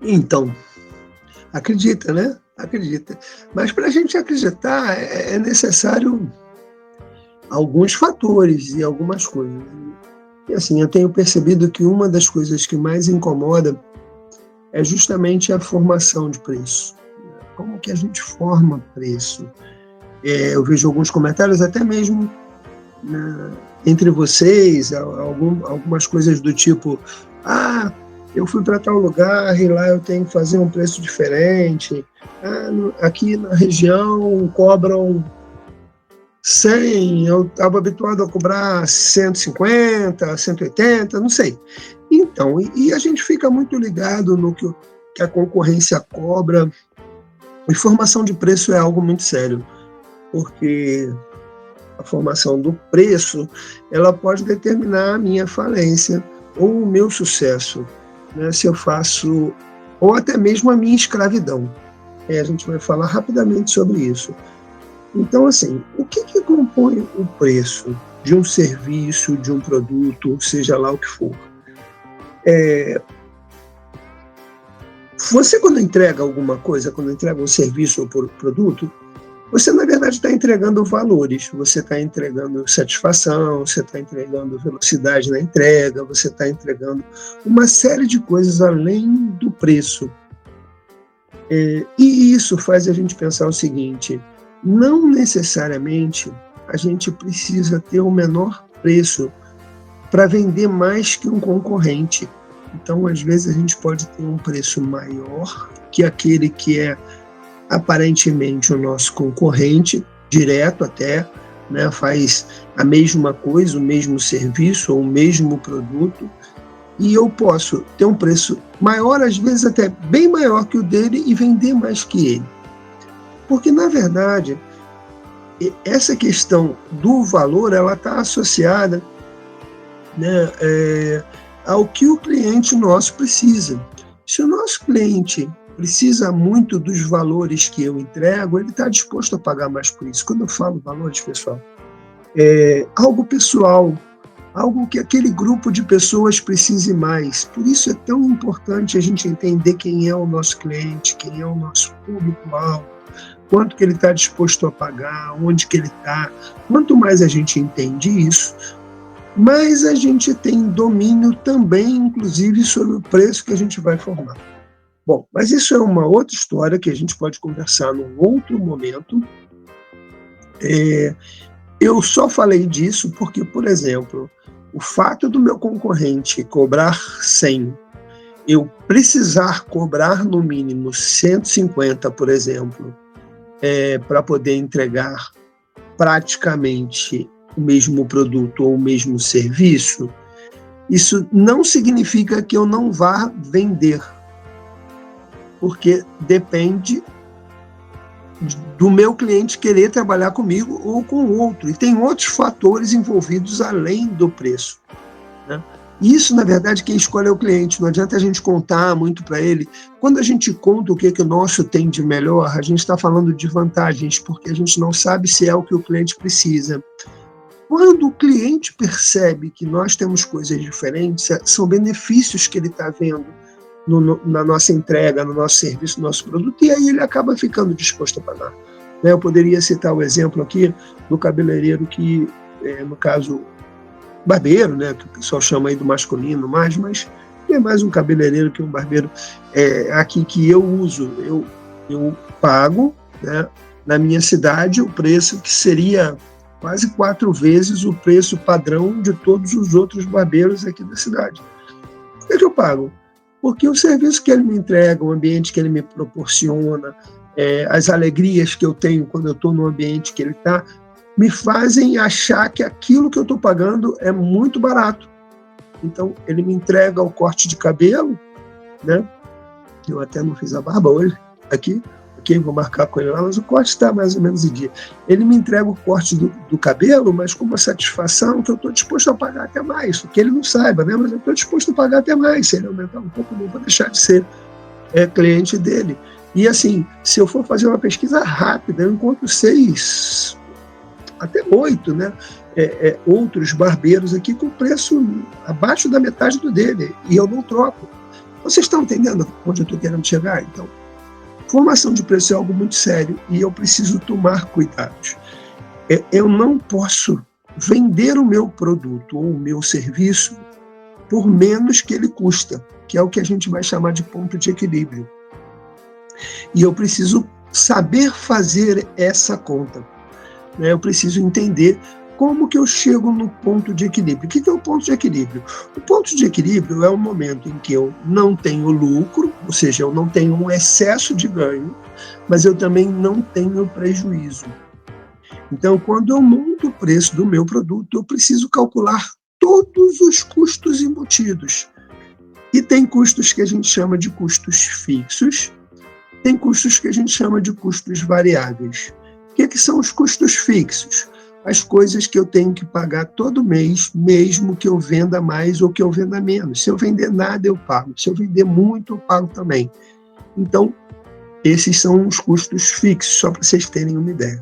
Então, acredita, né? Acredita. Mas para a gente acreditar é necessário alguns fatores e algumas coisas. E assim, eu tenho percebido que uma das coisas que mais incomoda é justamente a formação de preço. Como que a gente forma preço? Eu vejo alguns comentários, até mesmo entre vocês, algumas coisas do tipo: ah, eu fui para tal lugar e lá eu tenho que fazer um preço diferente. Aqui na região cobram 100, eu estava habituado a cobrar 150, 180, não sei. Então, e a gente fica muito ligado no que a concorrência cobra. E formação de preço é algo muito sério, porque a formação do preço ela pode determinar a minha falência ou o meu sucesso, né? Se eu faço, ou até mesmo a minha escravidão. A gente vai falar rapidamente sobre isso. Então, assim, o que compõe o preço de um serviço, de um produto, seja lá o que for? Você, quando entrega alguma coisa, quando entrega um serviço ou produto, você, na verdade, está entregando valores, você está entregando satisfação, você está entregando velocidade na entrega, você está entregando uma série de coisas além do preço. E isso faz a gente pensar o seguinte: não necessariamente a gente precisa ter o menor preço para vender mais que um concorrente. Então, às vezes, a gente pode ter um preço maior que aquele que é aparentemente o nosso concorrente, direto até, né, faz a mesma coisa, o mesmo serviço ou o mesmo produto, e eu posso ter um preço maior, às vezes até bem maior que o dele, e vender mais que ele. Porque, na verdade, essa questão do valor ela está associada, né, ao que o cliente nosso precisa. Se o nosso cliente precisa muito dos valores que eu entrego, ele está disposto a pagar mais por isso. Quando eu falo valores, pessoal, é algo pessoal, algo que aquele grupo de pessoas precise mais. Por isso é tão importante a gente entender quem é o nosso cliente, quem é o nosso público-alvo, quanto que ele está disposto a pagar, onde que ele está. Quanto mais a gente entende isso, mais a gente tem domínio também, inclusive, sobre o preço que a gente vai formar. Bom, mas isso é uma outra história que a gente pode conversar num outro momento. Eu só falei disso porque, por exemplo, o fato do meu concorrente cobrar 100, eu precisar cobrar no mínimo 150, por exemplo, para poder entregar praticamente o mesmo produto ou o mesmo serviço, isso não significa que eu não vá vender, porque depende do meu cliente querer trabalhar comigo ou com outro. E tem outros fatores envolvidos além do preço, né? Isso, na verdade, quem escolhe é o cliente. Não adianta a gente contar muito para ele. Quando a gente conta o que o nosso tem de melhor, a gente está falando de vantagens, porque a gente não sabe se é o que o cliente precisa. Quando o cliente percebe que nós temos coisas diferentes, são benefícios que ele está vendo na nossa entrega, no nosso serviço, no nosso produto, e aí ele acaba ficando disposto a pagar. Eu poderia citar o exemplo aqui do cabeleireiro que, no caso, barbeiro, né, que o pessoal chama aí do masculino mais, mas é mais um cabeleireiro que um barbeiro aqui que eu uso. Eu pago, né, na minha cidade o preço que seria quase 4 vezes o preço padrão de todos os outros barbeiros aqui da cidade. Por que eu pago? Porque o serviço que ele me entrega, o ambiente que ele me proporciona, as alegrias que eu tenho quando eu estou no ambiente que ele está, me fazem achar que aquilo que eu estou pagando é muito barato. Então, ele me entrega o corte de cabelo, né? Eu até não fiz a barba hoje, aqui, ok, vou marcar com ele lá, mas o corte está mais ou menos em dia. Ele me entrega o corte do cabelo, mas com uma satisfação que eu estou disposto a pagar até mais, que ele não saiba, né? Mas eu estou disposto a pagar até mais. Se ele aumentar um pouco, eu não vou deixar de ser cliente dele. E assim, se eu for fazer uma pesquisa rápida, eu encontro 6, até 8, né? Outros barbeiros aqui com preço abaixo da metade do dele, e eu não troco. Vocês estão entendendo onde eu estou querendo chegar? Então, formação de preço é algo muito sério e eu preciso tomar cuidados. Eu não posso vender o meu produto ou o meu serviço por menos que ele custa, que é o que a gente vai chamar de ponto de equilíbrio. E eu preciso saber fazer essa conta, né? Eu preciso entender como que eu chego no ponto de equilíbrio. O que é o ponto de equilíbrio? O ponto de equilíbrio é o momento em que eu não tenho lucro, ou seja, eu não tenho um excesso de ganho, mas eu também não tenho prejuízo. Então, quando eu monto o preço do meu produto, eu preciso calcular todos os custos embutidos. E tem custos que a gente chama de custos fixos, tem custos que a gente chama de custos variáveis. O que são os custos fixos? As coisas que eu tenho que pagar todo mês, mesmo que eu venda mais ou que eu venda menos. Se eu vender nada, eu pago. Se eu vender muito, eu pago também. Então, esses são os custos fixos, só para vocês terem uma ideia.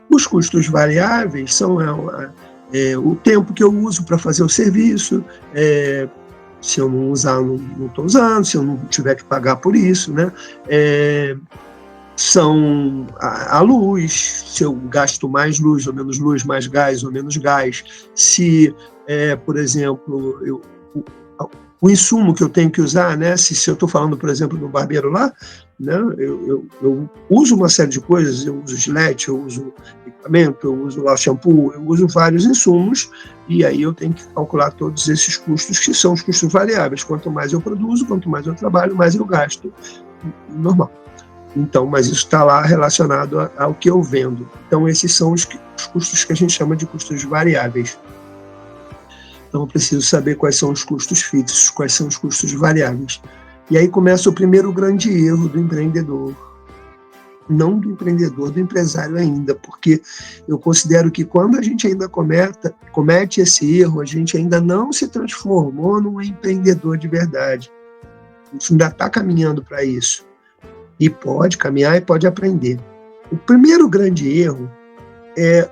Os custos variáveis são o tempo que eu uso para fazer o serviço, se eu não usar, não estou usando, se eu não tiver que pagar por isso, né? São a luz, se eu gasto mais luz ou menos mais gás ou menos gás, se, por exemplo, o insumo que eu tenho que usar, né? Se eu estou falando, por exemplo, do barbeiro lá, né? Eu uso uma série de coisas, eu uso gilete, eu uso equipamento, eu uso lá shampoo, eu uso vários insumos, e aí eu tenho que calcular todos esses custos, que são os custos variáveis. Quanto mais eu produzo, quanto mais eu trabalho, mais eu gasto. Normal. Então, mas isso está lá relacionado ao que eu vendo. Então, esses são os custos que a gente chama de custos variáveis. Então, eu preciso saber quais são os custos fixos, quais são os custos variáveis. E aí começa o primeiro grande erro do empreendedor. Não do empreendedor, do empresário ainda, porque eu considero que quando a gente ainda comete esse erro, a gente ainda não se transformou num empreendedor de verdade. A gente ainda está caminhando para isso. E pode caminhar e pode aprender. O primeiro grande erro é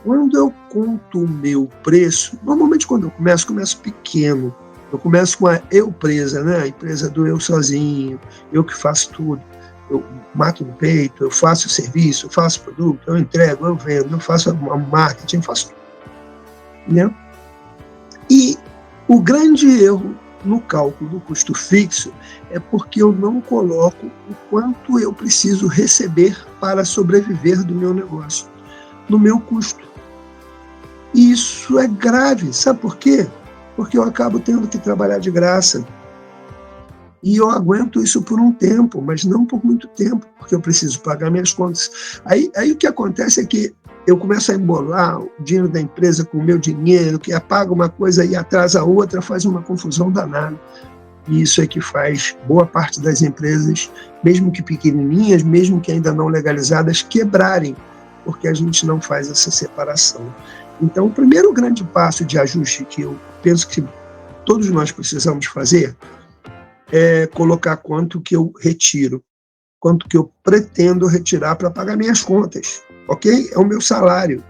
quando eu conto o meu preço. Normalmente, quando eu começo pequeno. Eu começo com a eu-presa, né? A empresa do eu sozinho, eu que faço tudo. Eu mato no peito, eu faço o serviço, eu faço o produto, eu entrego, eu vendo, eu faço o marketing, eu faço tudo. Né? E o grande erro no cálculo do custo fixo é porque eu não coloco o quanto eu preciso receber para sobreviver do meu negócio, no meu custo. E isso é grave, sabe por quê? Porque eu acabo tendo que trabalhar de graça. E eu aguento isso por um tempo, mas não por muito tempo, porque eu preciso pagar minhas contas. Aí o que acontece é que eu começo a embolar o dinheiro da empresa com o meu dinheiro, que apaga uma coisa e atrasa a outra, faz uma confusão danada. E isso é que faz boa parte das empresas, mesmo que pequenininhas, mesmo que ainda não legalizadas, quebrarem, porque a gente não faz essa separação. Então, o primeiro grande passo de ajuste que eu penso que todos nós precisamos fazer é colocar quanto que eu retiro, quanto que eu pretendo retirar para pagar minhas contas. Ok? É o meu salário.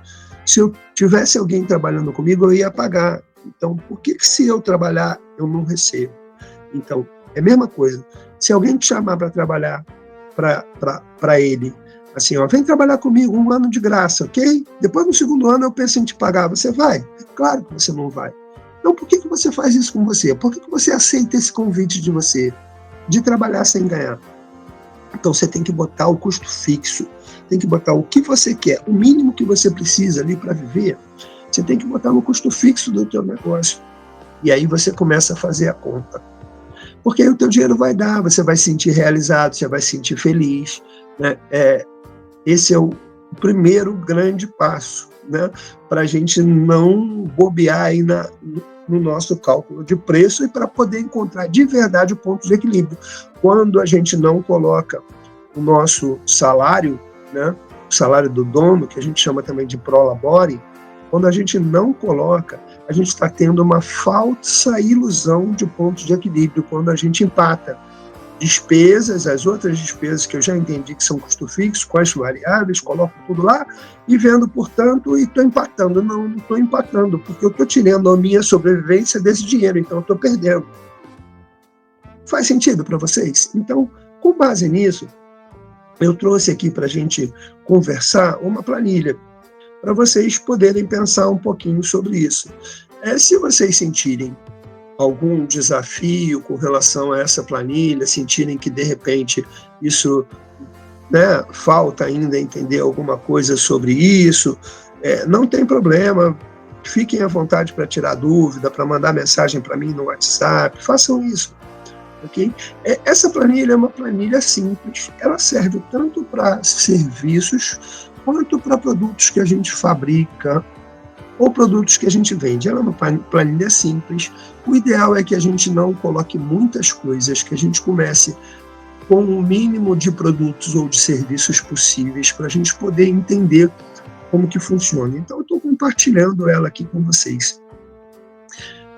Se eu tivesse alguém trabalhando comigo, eu ia pagar. Então, por que se eu trabalhar, eu não recebo? Então, é a mesma coisa. Se alguém te chamar para trabalhar para ele, assim, ó, vem trabalhar comigo 1 ano de graça, ok? Depois, no 2º ano, eu penso em te pagar. Você vai? É claro que você não vai. Então, por que você faz isso com você? Por que você aceita esse convite de você, de trabalhar sem ganhar? Então, você tem que botar o custo fixo, tem que botar o que você quer, o mínimo que você precisa ali para viver, você tem que botar no custo fixo do teu negócio. E aí você começa a fazer a conta. Porque aí o teu dinheiro vai dar, você vai se sentir realizado, você vai se sentir feliz. Né? Esse é o primeiro grande passo, né? Para a gente não bobear aí no nosso cálculo de preço e para poder encontrar de verdade o ponto de equilíbrio. Quando a gente não coloca o nosso salário, né, o salário do dono, que a gente chama também de pro labore, quando a gente não coloca, a gente está tendo uma falsa ilusão de ponto de equilíbrio, quando a gente empata despesas, as outras despesas que eu já entendi que são custo fixo, com as variáveis, coloco tudo lá e vendo, portanto, e estou empatando. Não estou empatando, porque eu estou tirando a minha sobrevivência desse dinheiro, então eu estou perdendo. Faz sentido para vocês? Então, com base nisso, eu trouxe aqui para a gente conversar uma planilha, para vocês poderem pensar um pouquinho sobre isso. Se vocês sentirem algum desafio com relação a essa planilha, sentirem que, de repente, isso, né, falta ainda entender alguma coisa sobre isso, não tem problema, fiquem à vontade para tirar dúvida, para mandar mensagem para mim no WhatsApp, façam isso. Okay? Essa planilha é uma planilha simples, ela serve tanto para serviços quanto para produtos que a gente fabrica ou produtos que a gente vende. Ela é uma planilha simples. O ideal é que a gente não coloque muitas coisas, que a gente comece com o mínimo de produtos ou de serviços possíveis para a gente poder entender como que funciona. Então, eu estou compartilhando ela aqui com vocês.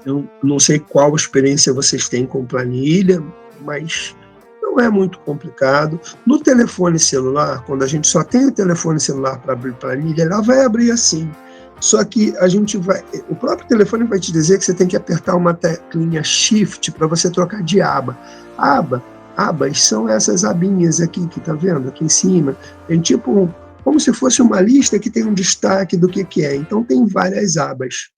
Eu não sei qual experiência vocês têm com planilha, mas não é muito complicado. No telefone celular, quando a gente só tem o telefone celular para abrir planilha, ela vai abrir assim. Só que o próprio telefone vai te dizer que você tem que apertar uma teclinha Shift para você trocar de aba. Abas são essas abinhas aqui, que tá vendo? Aqui em cima. Tem tipo, como se fosse uma lista que tem um destaque do que é. Então tem várias abas.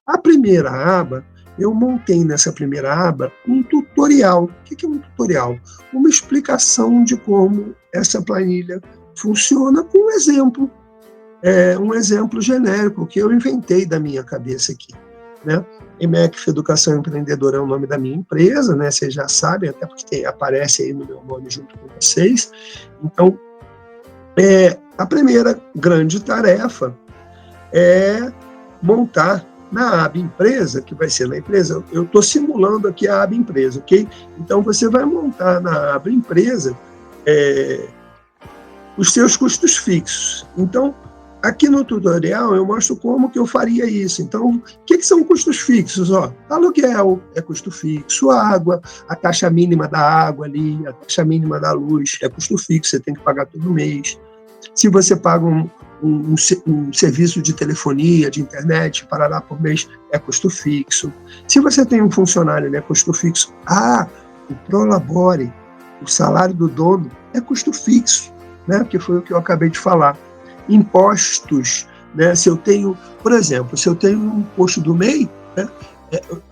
A primeira aba, eu montei nessa primeira aba um tutorial. O que é um tutorial? Uma explicação de como essa planilha funciona com um exemplo. Um exemplo genérico que eu inventei da minha cabeça aqui, né? EMECF Educação Empreendedora é o nome da minha empresa, né? Vocês já sabem, até porque aparece aí no meu nome junto com vocês. Então, a primeira grande tarefa é montar na aba empresa, que vai ser na empresa, eu estou simulando aqui a aba empresa, ok? Então, você vai montar na aba empresa os seus custos fixos. Então, aqui no tutorial eu mostro como que eu faria isso. Então, o que são custos fixos? Aluguel é custo fixo, água, a taxa mínima da água ali, a taxa mínima da luz é custo fixo, você tem que pagar todo mês. Se você paga um serviço de telefonia, de internet, parará por mês, é custo fixo. Se você tem um funcionário, é custo fixo. O Prolabore, o salário do dono, é custo fixo, né? Que foi o que eu acabei de falar. Impostos, né? Se eu tenho, por exemplo, se eu tenho um imposto do MEI, né?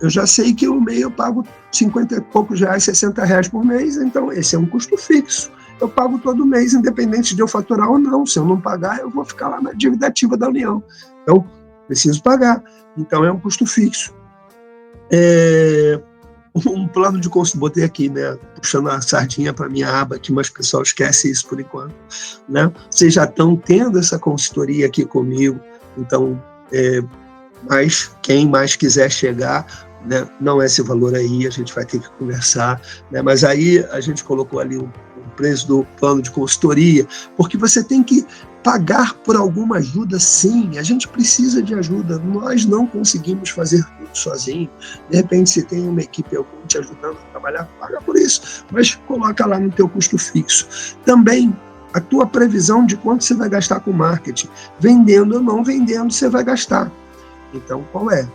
Eu já sei que o MEI eu pago 50 e poucos reais, 60 reais por mês, então esse é um custo fixo. Eu pago todo mês, independente de eu faturar ou não. Se eu não pagar, eu vou ficar lá na dívida ativa da União. Então, preciso pagar. Então, é um custo fixo. Um plano de consultoria, botei aqui, né, puxando a sardinha para a minha aba aqui, mas o pessoal esquece isso por enquanto, né? Vocês já estão tendo essa consultoria aqui comigo, então, mas quem mais quiser chegar, né, não é esse valor aí, a gente vai ter que conversar, né? Mas aí a gente colocou ali o preço do plano de consultoria, porque você tem que pagar por alguma ajuda, sim, a gente precisa de ajuda, nós não conseguimos fazer tudo sozinho. De repente, se tem uma equipe te ajudando a trabalhar, paga por isso, mas coloca lá no teu custo fixo. Também a tua previsão de quanto você vai gastar com marketing, vendendo ou não vendendo, você vai gastar. Então, qual é?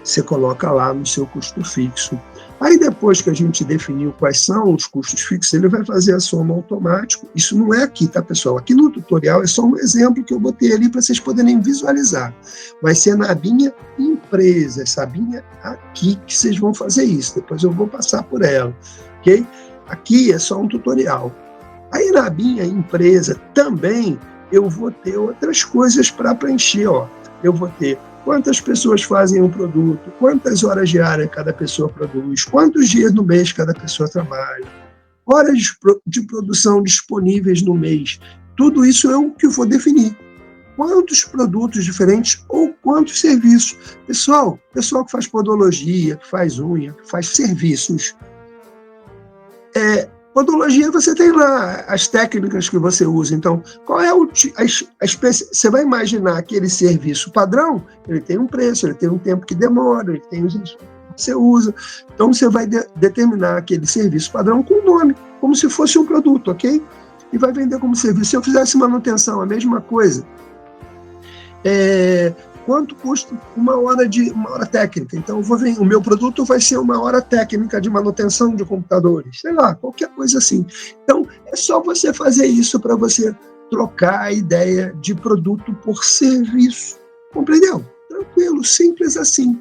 Você coloca lá no seu custo fixo. Aí depois que a gente definiu quais são os custos fixos, ele vai fazer a soma automático. Isso não é aqui, tá, pessoal? Aqui no tutorial é só um exemplo que eu botei ali para vocês poderem visualizar. Vai ser na abinha empresa, essa abinha aqui que vocês vão fazer isso. Depois eu vou passar por ela, ok? Aqui é só um tutorial. Aí na abinha empresa também eu vou ter outras coisas para preencher, ó. Eu vou ter quantas pessoas fazem um produto, quantas horas diárias cada pessoa produz, quantos dias no mês cada pessoa trabalha, horas de produção disponíveis no mês. Tudo isso é o que eu vou definir. Quantos produtos diferentes ou quantos serviços. Pessoal que faz podologia, que faz unha, que faz serviços. Podologia, você tem lá as técnicas que você usa. Então, qual é a espécie? Você vai imaginar aquele serviço padrão, ele tem um preço, ele tem um tempo que demora, ele tem os que você usa. Então, você vai determinar aquele serviço padrão com o nome, como se fosse um produto, ok? E vai vender como serviço. Se eu fizesse manutenção, a mesma coisa. quanto custa uma hora técnica. Então, o meu produto vai ser uma hora técnica de manutenção de computadores, sei lá, qualquer coisa assim. Então, é só você fazer isso para você trocar a ideia de produto por serviço. Compreendeu? Tranquilo, simples assim.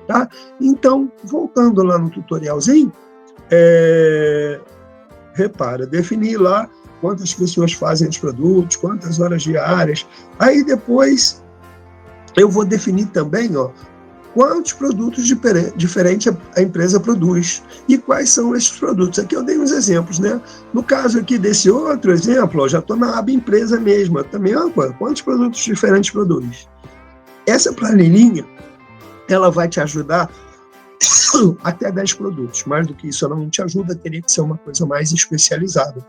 Tá? Então, voltando lá no tutorialzinho, repara, definir lá quantas pessoas fazem os produtos, quantas horas diárias. Aí depois eu vou definir também, quantos produtos diferentes a empresa produz e quais são esses produtos. Aqui eu dei uns exemplos, né? No caso aqui desse outro exemplo, já estou na aba empresa mesmo, também, quantos produtos diferentes produz. Essa planilhinha, ela vai te ajudar até 10 produtos. Mais do que isso, ela não te ajuda, teria que ser uma coisa mais especializada.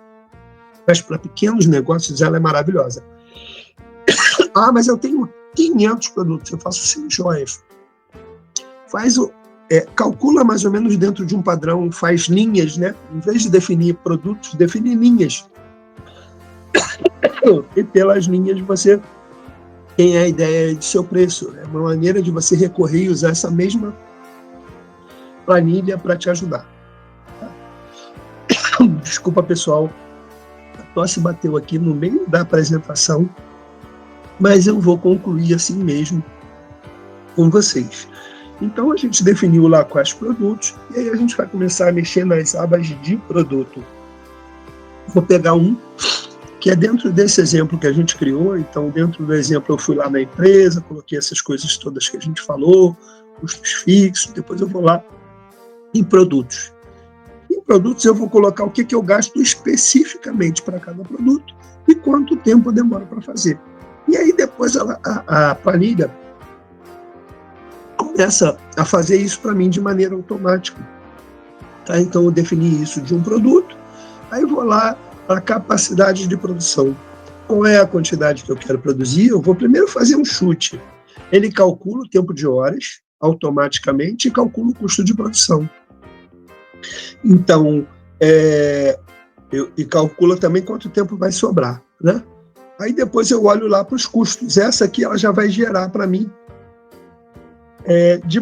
Mas para pequenos negócios, ela é maravilhosa. Mas eu tenho 500 produtos, eu faço assim, joias. Calcula mais ou menos dentro de um padrão, faz linhas, né? Em vez de definir produtos, define linhas. E pelas linhas você tem a ideia de seu preço. É uma maneira de você recorrer e usar essa mesma planilha para te ajudar. Desculpa, pessoal, a tosse bateu aqui no meio da apresentação, mas eu vou concluir assim mesmo com vocês. Então, a gente definiu lá quais produtos, e aí a gente vai começar a mexer nas abas de produto. Vou pegar um que é dentro desse exemplo que a gente criou. Então, dentro do exemplo, eu fui lá na empresa, coloquei essas coisas todas que a gente falou, custos fixos, depois eu vou lá em produtos. Em produtos, eu vou colocar o que eu gasto especificamente para cada produto e quanto tempo demora para fazer. E aí, depois, a planilha começa a fazer isso para mim de maneira automática. Tá? Então, eu defini isso de um produto, aí eu vou lá para a capacidade de produção. Qual é a quantidade que eu quero produzir? Eu vou primeiro fazer um chute. Ele calcula o tempo de horas automaticamente e calcula o custo de produção. Então, e calcula também quanto tempo vai sobrar, né? Aí depois eu olho lá para os custos. Essa aqui ela já vai gerar para mim de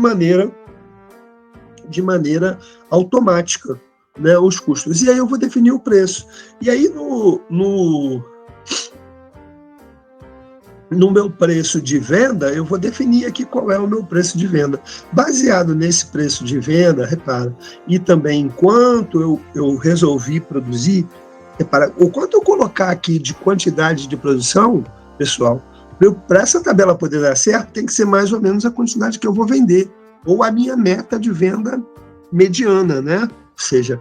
maneira automática, né, os custos. E aí eu vou definir o preço. E aí no meu preço de venda, eu vou definir aqui qual é o meu preço de venda. Baseado nesse preço de venda, repara, e também enquanto eu resolvi produzir, repara, o quanto eu colocar aqui de quantidade de produção, pessoal, para essa tabela poder dar certo, tem que ser mais ou menos a quantidade que eu vou vender, ou a minha meta de venda mediana, né? Ou seja,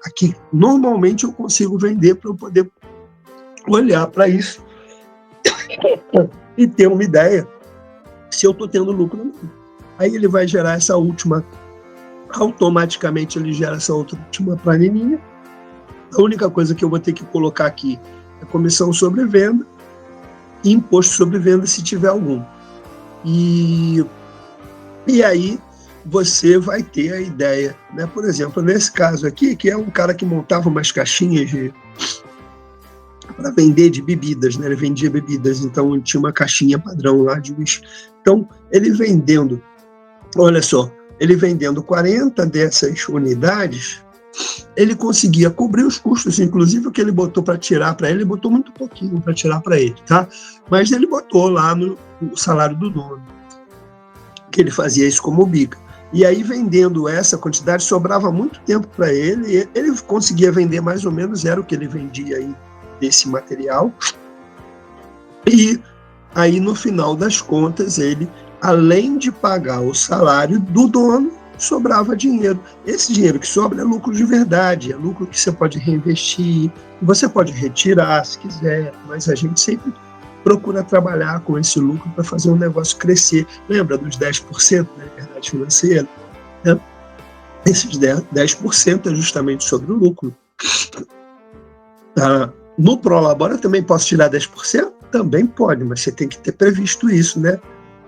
aqui normalmente eu consigo vender para eu poder olhar para isso e ter uma ideia se eu estou tendo lucro ou não. Aí ele vai gerar essa última, automaticamente ele gera essa última planilhinha. A única coisa que eu vou ter que colocar aqui é comissão sobre venda e imposto sobre venda, se tiver algum. E aí você vai ter a ideia, né? Por exemplo, nesse caso aqui, que é um cara que montava umas caixinhas para vender de bebidas, né? Ele vendia bebidas, então tinha uma caixinha padrão lá de uísque. Então, ele vendendo, olha só, ele vendendo 40 dessas unidades, ele conseguia cobrir os custos, inclusive o que ele botou para tirar para ele botou muito pouquinho para tirar para ele, tá? Mas ele botou lá no salário do dono, que ele fazia isso como bica. E aí, vendendo essa quantidade, sobrava muito tempo para ele, ele conseguia vender mais ou menos, era o que ele vendia aí desse material. E aí, no final das contas, ele, além de pagar o salário do dono, sobrava dinheiro. Esse dinheiro que sobra é lucro de verdade, é lucro que você pode reinvestir, você pode retirar se quiser, mas a gente sempre procura trabalhar com esse lucro para fazer um negócio crescer. Lembra dos 10% da liberdade financeira? Né? Esses 10% é justamente sobre o lucro. No Prolabora também posso tirar 10%? Também pode, mas você tem que ter previsto isso, né?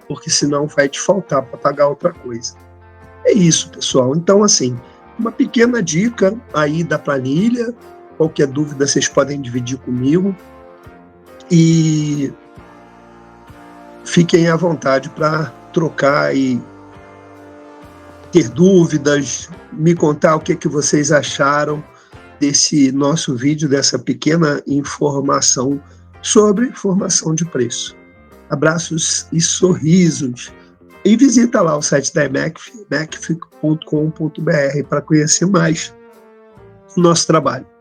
Porque senão vai te faltar para pagar outra coisa. É isso, pessoal. Então, assim, uma pequena dica aí da planilha. Qualquer dúvida vocês podem dividir comigo. E fiquem à vontade para trocar e ter dúvidas, me contar o que vocês acharam desse nosso vídeo, dessa pequena informação sobre formação de preço. Abraços e sorrisos. E visita lá o site da EMECF, emecf.com.br, para conhecer mais o nosso trabalho.